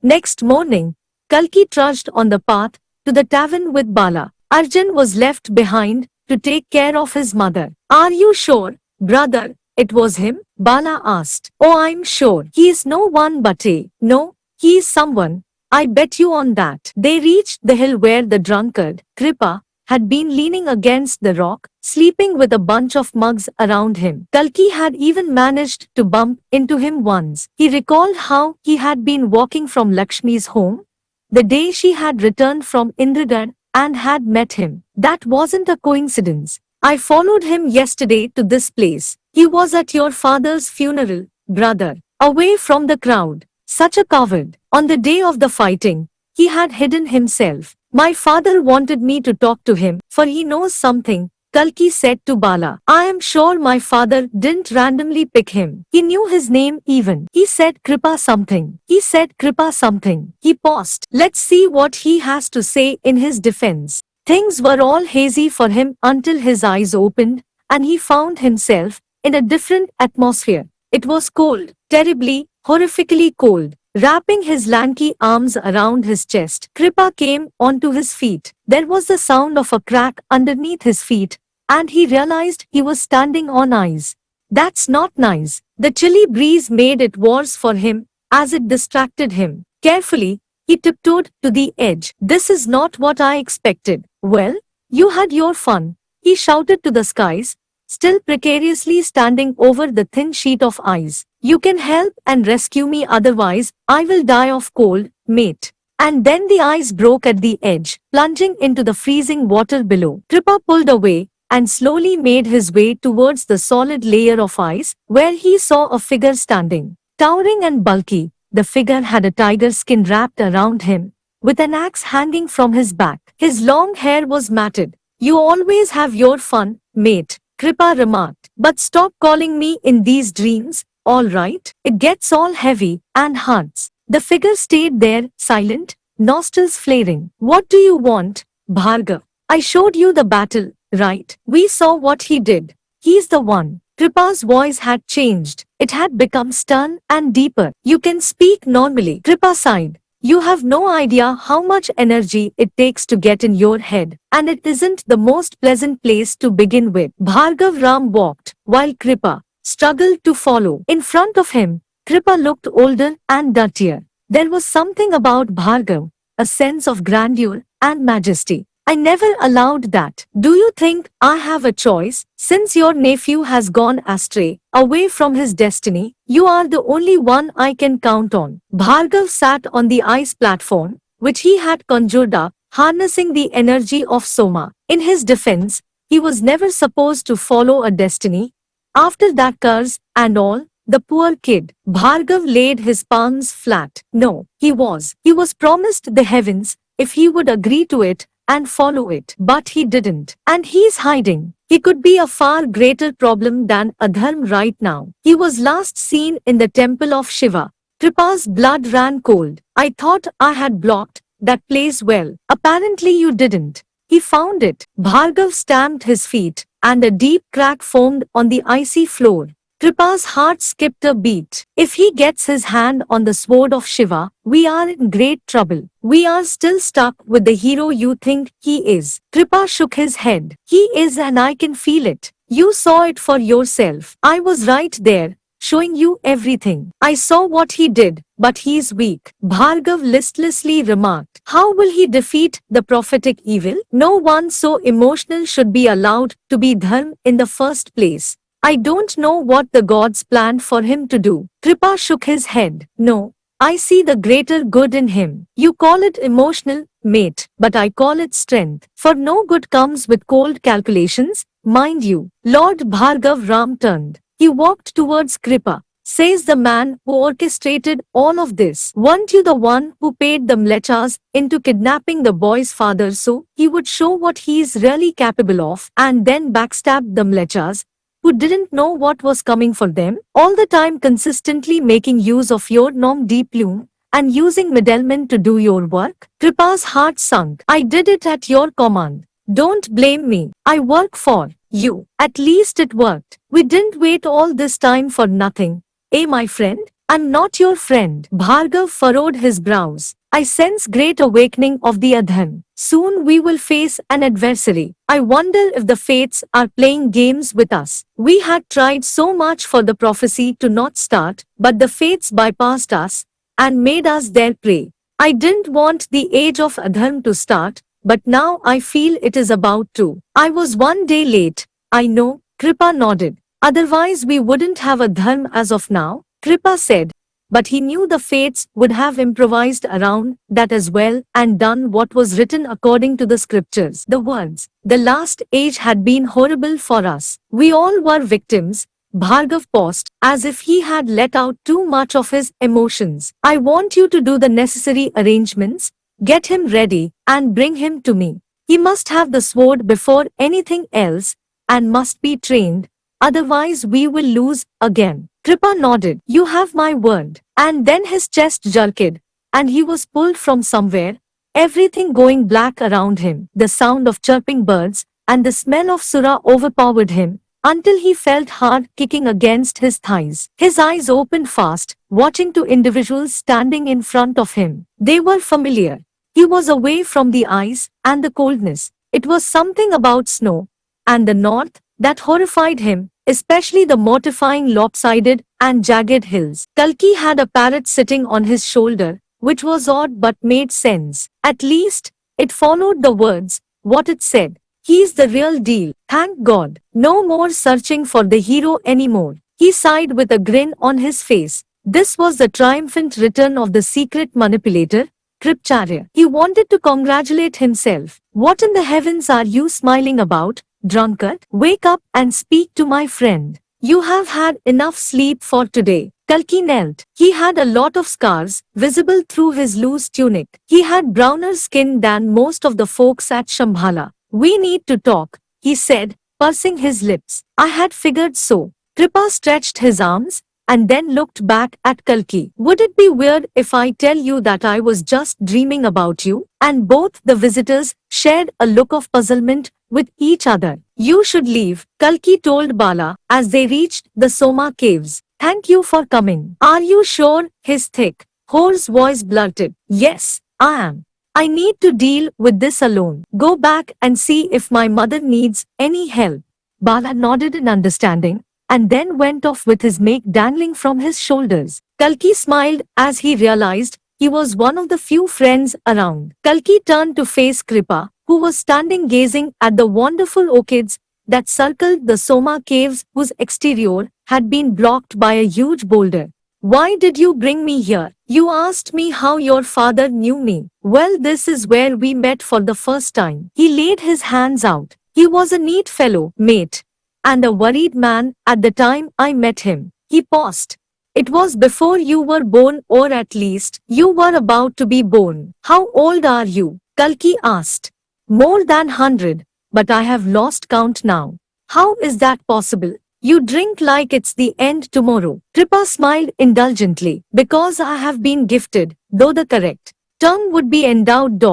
Next morning, Kalki trudged on the path to the tavern with Bala. Arjun was left behind to take care of his mother. Are you sure, brother, it was him? Bala asked. Oh, I'm sure. He is no one but a. No, he is someone. I bet you on that. They reached the hill where the drunkard, Kripa, had been leaning against the rock, sleeping with a bunch of mugs around him. Kalki had even managed to bump into him once. He recalled how he had been walking from Lakshmi's home the day she had returned from Indragarh and had met him. That wasn't a coincidence. I followed him yesterday to this place. He was at your father's funeral, brother, away from the crowd. Such a coward. On the day of the fighting, he had hidden himself. My father wanted me to talk to him, for he knows something, Kalki said to Bala. I am sure my father didn't randomly pick him. He knew his name even. He said Kripa something. He said Kripa something. He paused. Let's see what he has to say in his defense. Things were all hazy for him until his eyes opened, and he found himself in a different atmosphere. It was cold, terribly, horrifically cold. Wrapping his lanky arms around his chest, Kripa came onto his feet. There was the sound of a crack underneath his feet, and he realized he was standing on ice. That's not nice. The chilly breeze made it worse for him as it distracted him. Carefully, he tiptoed to the edge. This is not what I expected. Well, you had your fun, he shouted to the skies, still precariously standing over the thin sheet of ice. You can help and rescue me, otherwise I will die of cold, mate. And then the ice broke at the edge, plunging into the freezing water below. Kripa pulled away and slowly made his way towards the solid layer of ice, where he saw a figure standing. Towering and bulky, the figure had a tiger skin wrapped around him, with an axe hanging from his back. His long hair was matted. You always have your fun, mate, Kripa remarked. But stop calling me in these dreams. All right, it gets all heavy and hurts. The figure stayed there, silent, nostrils flaring. What do you want, Bhargav? I showed you the battle, right? We saw what he did. He's the one. Kripa's voice had changed. It had become stern and deeper. You can speak normally. Kripa sighed. You have no idea how much energy it takes to get in your head, and it isn't the most pleasant place to begin with. Bhargav Ram walked, while Kripa struggled to follow. In front of him, Kripa looked older and dirtier. There was something about Bhargav, a sense of grandeur and majesty. I never allowed that. Do you think I have a choice? Since your nephew has gone astray, away from his destiny, you are the only one I can count on. Bhargav sat on the ice platform, which he had conjured up, harnessing the energy of Soma. In his defense, he was never supposed to follow a destiny. After that curse and all, the poor kid. Bhargav laid his palms flat. No, he was promised the heavens if he would agree to it and follow it. But he didn't. And he's hiding. He could be a far greater problem than Adharm right now. He was last seen in the temple of Shiva. Kripa's blood ran cold. I thought I had blocked that place well. Apparently you didn't. He found it. Bhargav stamped his feet, and a deep crack formed on the icy floor. Kripa's heart skipped a beat. If he gets his hand on the sword of Shiva, we are in great trouble. We are still stuck with the hero you think he is. Kripa shook his head. He is, and I can feel it. You saw it for yourself. I was right there, showing you everything. I saw what he did, but he's weak. Bhargav listlessly remarked. How will he defeat the prophetic evil? No one so emotional should be allowed to be Dharm in the first place. I don't know what the gods planned for him to do. Kripa shook his head. No, I see the greater good in him. You call it emotional, mate, but I call it strength. For no good comes with cold calculations, mind you. Lord Bhargav Ram turned. He walked towards Kripa. Says the man who orchestrated all of this. Weren't you the one who paid the mlechas into kidnapping the boy's father so he would show what he's really capable of, and then backstabbed the mlechas, who didn't know what was coming for them, all the time consistently making use of your nom de plume and using middlemen to do your work? Kripa's heart sunk. I did it at your command. Don't blame me. I work for you. At least it worked. We didn't wait all this time for nothing. Eh, my friend? I'm not your friend. Bhargav furrowed his brows. I sense great awakening of the Adhan. Soon we will face an adversary. I wonder if the fates are playing games with us. We had tried so much for the prophecy to not start, but the fates bypassed us and made us their prey. I didn't want the age of Adharm to start, but now I feel it is about to. I was one day late. I know, Kripa nodded. Otherwise we wouldn't have Adharm as of now, Kripa said. But he knew the fates would have improvised around that as well and done what was written according to the scriptures. The words, the last age had been horrible for us. We all were victims. Bhargav paused, as if he had let out too much of his emotions. I want you to do the necessary arrangements, get him ready, and bring him to me. He must have the sword before anything else, and must be trained, otherwise we will lose again. Kripa nodded. You have my word. And then his chest jerked, and he was pulled from somewhere, everything going black around him. The sound of chirping birds and the smell of surah overpowered him, until he felt hard kicking against his thighs. His eyes opened fast, watching two individuals standing in front of him. They were familiar. He was away from the ice and the coldness. It was something about snow and the north that horrified him, especially the mortifying lopsided and jagged hills. Kalki had a parrot sitting on his shoulder, which was odd but made sense. At least, it followed the words, what it said. He's the real deal, thank God. No more searching for the hero anymore. He sighed with a grin on his face. This was the triumphant return of the secret manipulator, Kripacharya. He wanted to congratulate himself. What in the heavens are you smiling about, drunkard? Wake up and speak to my friend. You have had enough sleep for today. Kalki knelt. He had a lot of scars, visible through his loose tunic. He had browner skin than most of the folks at Shambhala. We need to talk, he said, pursing his lips. I had figured so. Kripa stretched his arms, and then looked back at Kalki. Would it be weird if I tell you that I was just dreaming about you? And both the visitors shared a look of puzzlement with each other. You should leave, Kalki told Bala, as they reached the Soma caves. Thank you for coming. Are you sure? His thick, hoarse voice blurted. Yes, I am. I need to deal with this alone. Go back and see if my mother needs any help. Bala nodded in understanding, and then went off with his make dangling from his shoulders. Kalki smiled as he realized he was one of the few friends around. Kalki turned to face Kripa, who was standing gazing at the wonderful orchids that circled the Soma caves, whose exterior had been blocked by a huge boulder. Why did you bring me here? You asked me how your father knew me. Well, this is where we met for the first time. He laid his hands out. He was a neat fellow, mate, and a worried man at the time I met him. He paused. It was before you were born, or at least, you were about to be born. How old are you? Kalki asked. More than 100, but I have lost count now. How is that possible? You drink like it's the end tomorrow. Kripa smiled indulgently. Because I have been gifted, though the correct term would be endowed.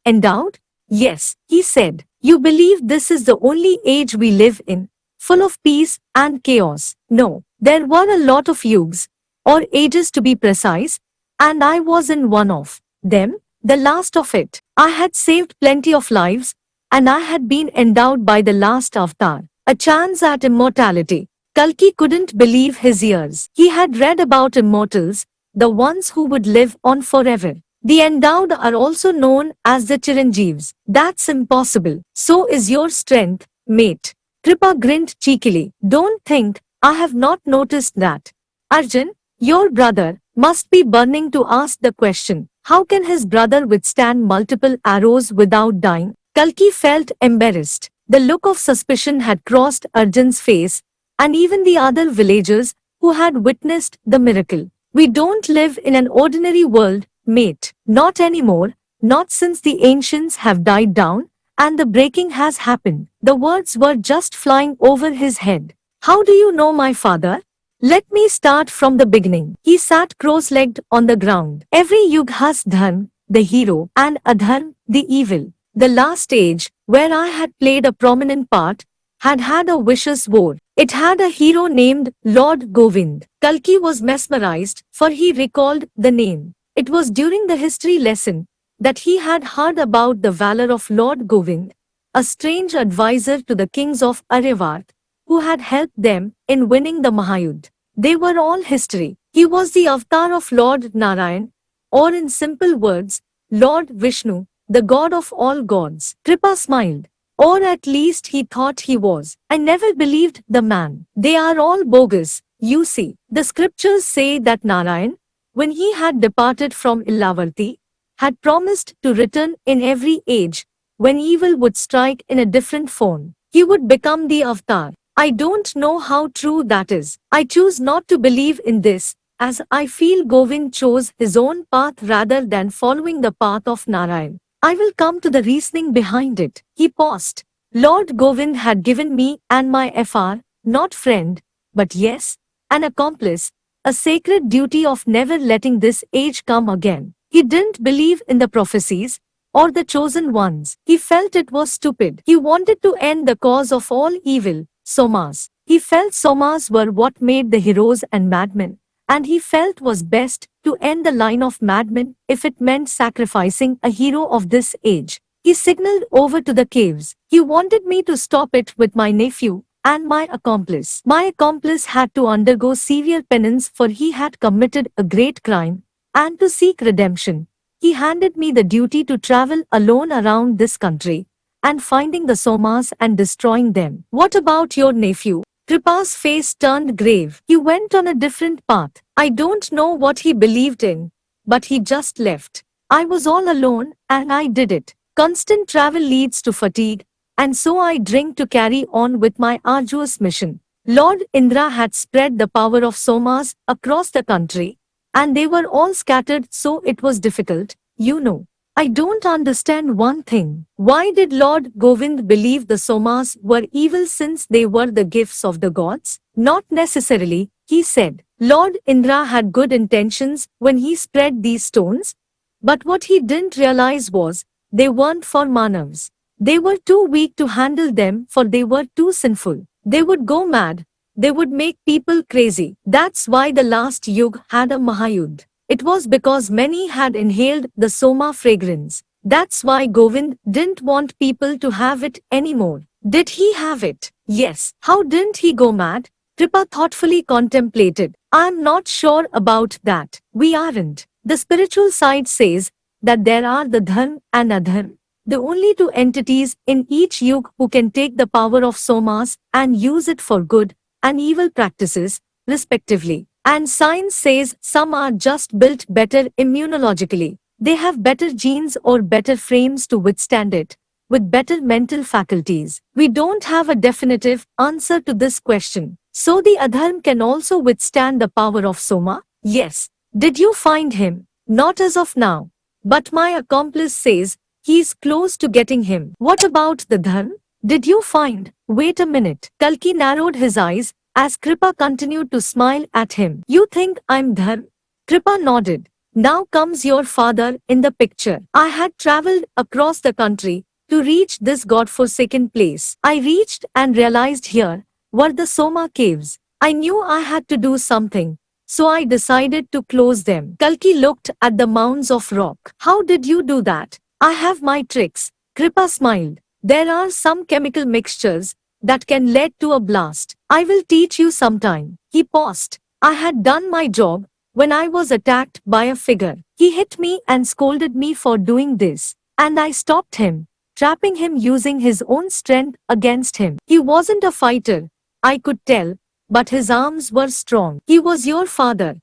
Endowed? Yes, he said. You believe this is the only age we live in, full of peace and chaos. No, there were a lot of yugs, or ages to be precise, and I was in one of them, the last of it. I had saved plenty of lives, and I had been endowed by the last avatar. A chance at immortality. Kalki couldn't believe his ears. He had read about immortals, the ones who would live on forever. The endowed are also known as the Chiranjeevs. That's impossible. So is your strength, mate. Kripa grinned cheekily. Don't think I have not noticed that. Arjun, your brother, must be burning to ask the question. How can his brother withstand multiple arrows without dying? Kalki felt embarrassed. The look of suspicion had crossed Arjun's face, and even the other villagers who had witnessed the miracle. We don't live in an ordinary world, mate. Not anymore, not since the ancients have died down, and the breaking has happened. The words were just flying over his head. How do you know my father? Let me start from the beginning. He sat cross-legged on the ground. Every yug has dharma, the hero, and adharma, the evil. The last age, where I had played a prominent part, had had a vicious war. It had a hero named Lord Govind. Kalki was mesmerized, for he recalled the name. It was during the history lesson that he had heard about the valor of Lord Govind, a strange advisor to the kings of Aryavat, who had helped them in winning the Mahayuddha. They were all history. He was the avatar of Lord Narayan, or in simple words, Lord Vishnu, the god of all gods. Kripa smiled. Or at least he thought he was. I never believed the man. They are all bogus, you see. The scriptures say that Narayan, when he had departed from Ilavarti, had promised to return in every age, when evil would strike in a different form. He would become the avatar. I don't know how true that is. I choose not to believe in this, as I feel Govind chose his own path rather than following the path of Narayan. I will come to the reasoning behind it. He paused. Lord Govind had given me and my FR, not friend, but yes, an accomplice, a sacred duty of never letting this age come again. He didn't believe in the prophecies, or the chosen ones. He felt it was stupid. He wanted to end the cause of all evil, Somas. He felt Somas were what made the heroes and madmen, and he felt was best to end the line of madmen if it meant sacrificing a hero of this age. He signaled over to the caves. He wanted me to stop it with my nephew and my accomplice. My accomplice had to undergo severe penance for he had committed a great crime, and to seek redemption, he handed me the duty to travel alone around this country, and finding the Somas and destroying them. What about your nephew? Kripa's face turned grave. He went on a different path. I don't know what he believed in, but he just left. I was all alone, and I did it. Constant travel leads to fatigue, and so I drink to carry on with my arduous mission. Lord Indra had spread the power of Somas across the country, and they were all scattered, so it was difficult, you know. I don't understand one thing. Why did Lord Govind believe the Somas were evil since they were the gifts of the gods? Not necessarily, he said. Lord Indra had good intentions when he spread these stones, but what he didn't realize was, they weren't for Manavs. They were too weak to handle them, for they were too sinful. They would go mad. They would make people crazy. That's why the last Yug had a Mahayuddha. It was because many had inhaled the Soma fragrance. That's why Govind didn't want people to have it anymore. Did he have it? Yes. How didn't he go mad? Kripa thoughtfully contemplated. I'm not sure about that. We aren't. The spiritual side says that there are the Dharma and Adharma, the only two entities in each yug who can take the power of Somas and use it for good and evil practices, respectively. And science says some are just built better immunologically. They have better genes or better frames to withstand it, with better mental faculties. We don't have a definitive answer to this question. So the Adharm can also withstand the power of Soma? Yes. Did you find him? Not as of now. But my accomplice says he's close to getting him. What about the Dharm? Did you find? Wait a minute. Kalki narrowed his eyes as Kripa continued to smile at him. You think I'm Dharm? Kripa nodded. Now comes your father in the picture. I had traveled across the country to reach this godforsaken place. I reached and realized here were the Soma caves. I knew I had to do something, so I decided to close them. Kalki looked at the mounds of rock. How did you do that? I have my tricks. Kripa smiled. There are some chemical mixtures that can lead to a blast. I will teach you sometime. He paused. I had done my job when I was attacked by a figure. He hit me and scolded me for doing this, and I stopped him, trapping him using his own strength against him. He wasn't a fighter, I could tell, but his arms were strong. He was your father.